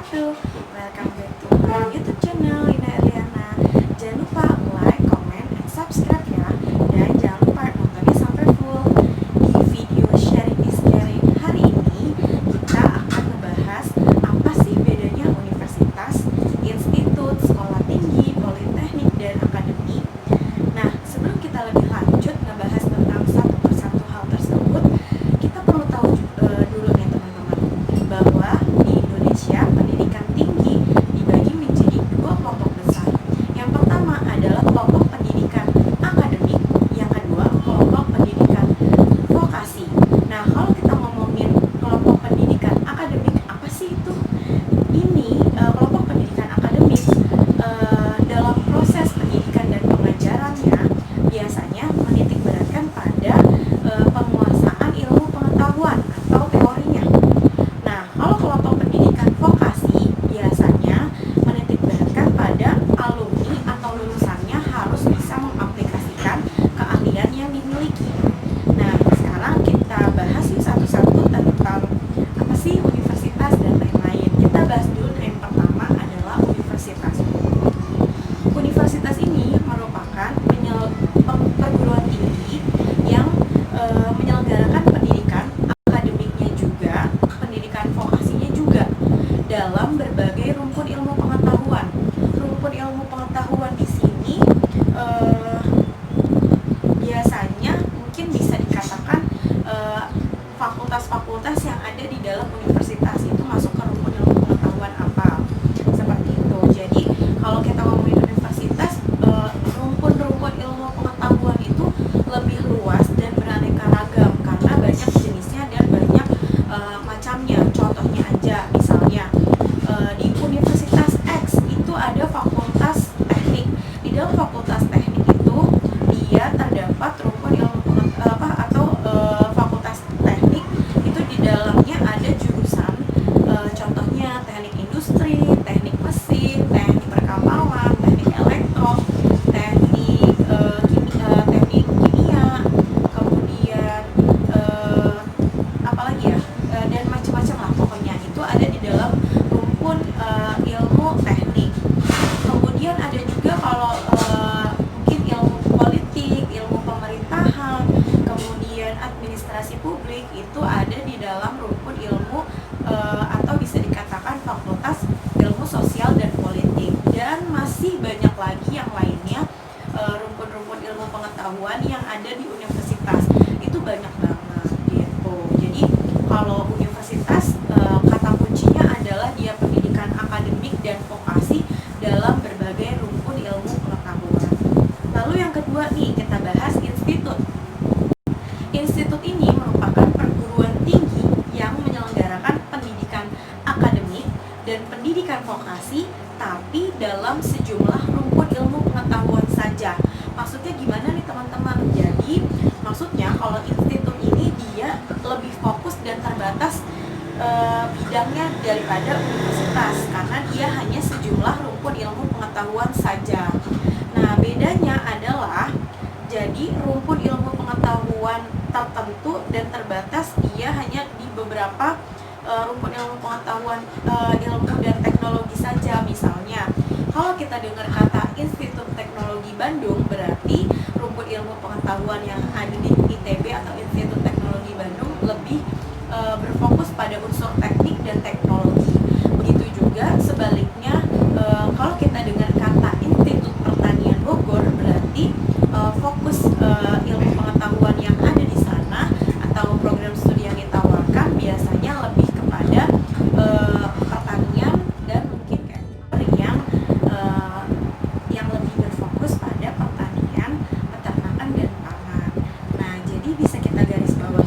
wabarakatuh. Welcome back to my YouTube channel Lina Eliana. Jangan lupa like, comment, and subscribe ya. Dan jangan lupa nontonnya sampai full. Di video sharing is caring hari ini kita akan membahas apa sih bedanya universitas, institut, sekolah tinggi, politeknik, dan akademik. Nah, sebelum kita lebih lanjut ngebahas tentang satu persatu hal tersebut, kita perlu tahu dulu nih teman-teman, bahwa di Indonesia pendidikan tinggi dibagi menjadi dua kelompok besar. Yang pertama adalah kelompok pendidikan akademik, yang kedua kelompok pendidikan vokasi. Nah, kalau kita ngomongin kelompok pendidikan akademik, apa sih itu? Ini kelompok pendidikan akademik dalam proses pendidikan dan pengajarannya biasanya menitik beratkan pada penguasaan ilmu pengetahuan atau teorinya. Nah, kalau kelompok pendidikan vokasi biasanya menitik beratkan pada alumni atau lulusannya harus bisa mengaplikasikan keahlian yang dimiliki. Nah, sekarang kita bahas yuk satu-satu tentang apa sih universitas dan lain-lain. Kita bahas dulu yang pertama adalah universitas. Universitas ini merupakan perguruan tinggi yang menyelenggarakan pendidikan akademiknya juga, pendidikan vokasinya juga dalam berbagai rumpun ilmu pengetahuan. Rumpun ilmu pengetahuan di sini biasanya mungkin bisa dikatakan fakultas-fakultas yang ada di dalam universitas itu masuk ke rumpun ilmu pengetahuan apa, seperti itu. Jadi kalau kita ngomongin universitas, rumpun-rumpun ilmu pengetahuan itu lebih luas dan beraneka ragam karena banyak jenisnya dan banyak macamnya. Contohnya aja, misalnya di Universitas X itu ada fakultas teknik. Di dalam fakultas teknik itu dia terdapat rumpun ilmu fakultas teknik itu di dalamnya ada jurusan contohnya teknik industri, teknik mesin, teknik perkapalan, teknik elektro, teknik kimia, kemudian apalagi ya, dan macam-macam lah pokoknya itu ada di dalam rumpun ilmu teknik. Kemudian ada juga kalau mungkin ilmu politik, ilmu pemerintahan, kemudian administrasi publik itu ada di dalam rumpun ilmu atau bisa dikatakan fakultas ilmu sosial dan politik. Dan masih banyak lagi yang lainnya, rumpun-rumpun ilmu pengetahuan yang ada di universitas itu banyak banget gitu. Jadi kalau universitas kata kuncinya adalah dia pendidikan akademik dan vokasi dalam berbagai rumpun ilmu pengetahuan. Lalu yang kedua nih kita bahas institut. Institut ini merupakan perguruan tinggi yang menyelenggarakan pendidikan akademik dan pendidikan vokasi, tapi dalam sejumlah rumpun ilmu pengetahuan saja. Maksudnya gimana nih teman-teman? Jadi maksudnya kalau institut ini dia lebih fokus dan terbatas bidangnya daripada universitas karena dia hanya sejumlah rumpun ilmu pengetahuan saja. Nah, bedanya adalah jadi rumpun ilmu pengetahuan tertentu dan terbatas dia hanya di beberapa rumpun ilmu pengetahuan ilmu dan teknologi saja. Misalnya kalau kita dengar kata Institut Teknologi Bandung, berarti rumpun ilmu pengetahuan yang ada di ITB atau Institut Teknologi Bandung lebih berfokus pada unsur teknik dan teknologi. Begitu juga sebaliknya, kalau kita dengar kata Institut Pertanian Bogor, berarti fokus ilmu pengetahuan yang ada di sana atau program studi yang ditawarkan biasanya lebih kepada pertanian dan mungkin yang lebih berfokus pada pertanian, peternakan, dan pangan. Nah, jadi bisa kita garis bawahi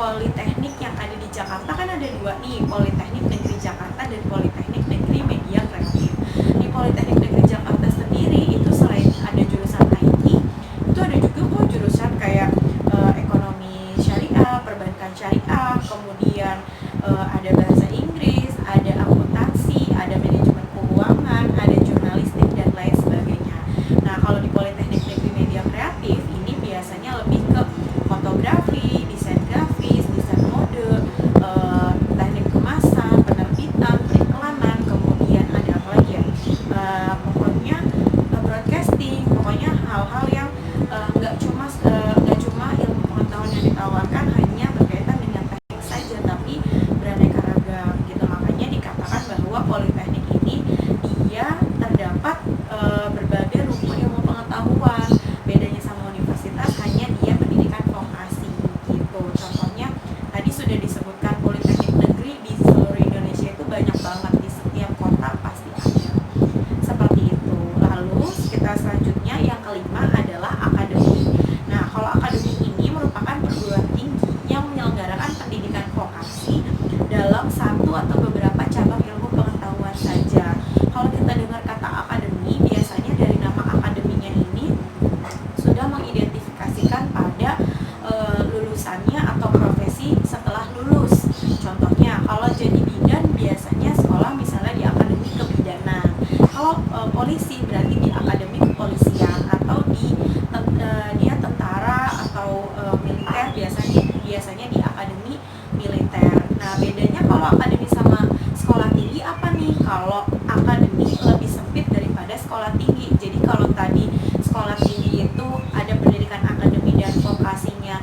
politeknik yang ada di Jakarta kan ada dua nih, Politeknik Negeri Jakarta dan Politeknik Negeri Media Kreatif. Di Politeknik Negeri Jakarta sendiri itu selain ada jurusan IT, itu ada juga kok jurusan kayak ekonomi syariah, perbankan syariah, kemudian ada bahasa Inggris, ada akuntansi, ada manajemen keuangan, ada jurnalistik dan lain sebagainya. Nah, kalau di Politeknik Negeri Media Kreatif ini biasanya lebih ke fotografi, desain grafis, desain mode, teknik kemasan, penerbitan, periklanan, kemudian ada apa lagi ya? Pokoknya broadcasting, pokoknya hal-hal yang nggak cuma ilmu pengetahuan yang ditawarkan hanya berkaitan dengan teknik saja, tapi beraneka ragam gitu. Makanya dikatakan bahwa politeknik ini dia terdapat berbagai rumpun ilmu pengetahuan. Bedanya sama universitas hanya dia pendidikan vokasi gitu. Contohnya tadi sudah disebutkan politeknik negeri di seluruh Indonesia itu banyak banget, di setiap kota pasti ada. Seperti itu. Lalu kita selanjutnya yang kelima adalah akademi. Nah, kalau akademi ini merupakan perguruan tinggi yang menyelenggarakan pendidikan vokasi dalam satu atau beberapa cabang ilmu pengetahuan saja. Kalau kita dengar kata akademi, biasanya dari nama akademinya ini sudah mengidentifikasikan pada lulusannya atau profesi setelah lulus. Contohnya, kalau jadi bidan biasanya sekolah misalnya di akademi kebidanan. Kalau polisi berarti di akademi kepolisian, atau dia tentara atau militer biasanya di akademi militer. Nah, bedanya kalau akademi sama sekolah tinggi apa nih? Kalau akademi lebih sempit daripada sekolah tinggi. Jadi kalau tadi sekolah tinggi itu ada pendidikan akademi dan vokasinya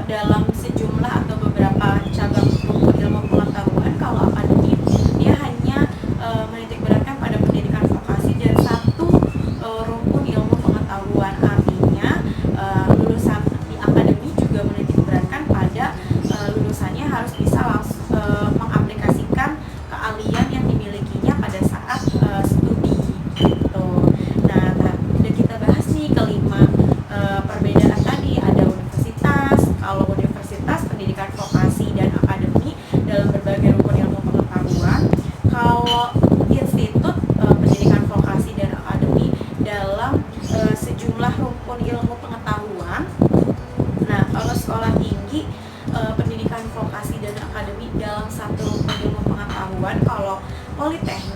dalam sejumlah atau beberapa cabang rumpun ilmu pengetahuan, kalau akademi dia hanya menitikberatkan pada pendidikan vokasi dan satu rumpun ilmu pengetahuan. Artinya lulusan di akademi juga menitikberatkan pada lulusannya harus bisa langsung mengaplikasikan keahlian yang dimilikinya pada saat studi gitu. Nah, udah kita bahas nih kelima perbedaan tadi. Ada universitas, kalau universitas pendidikan vokasi dan akademi dalam berbagai rumpun ilmu pengetahuan. Kalau institut pendidikan vokasi dan akademi dalam sejumlah rumpun ilmu pengetahuan. Nah, kalau sekolah tinggi pendidikan vokasi dan akademi dalam satu rumpun ilmu pengetahuan. Kalau politeknik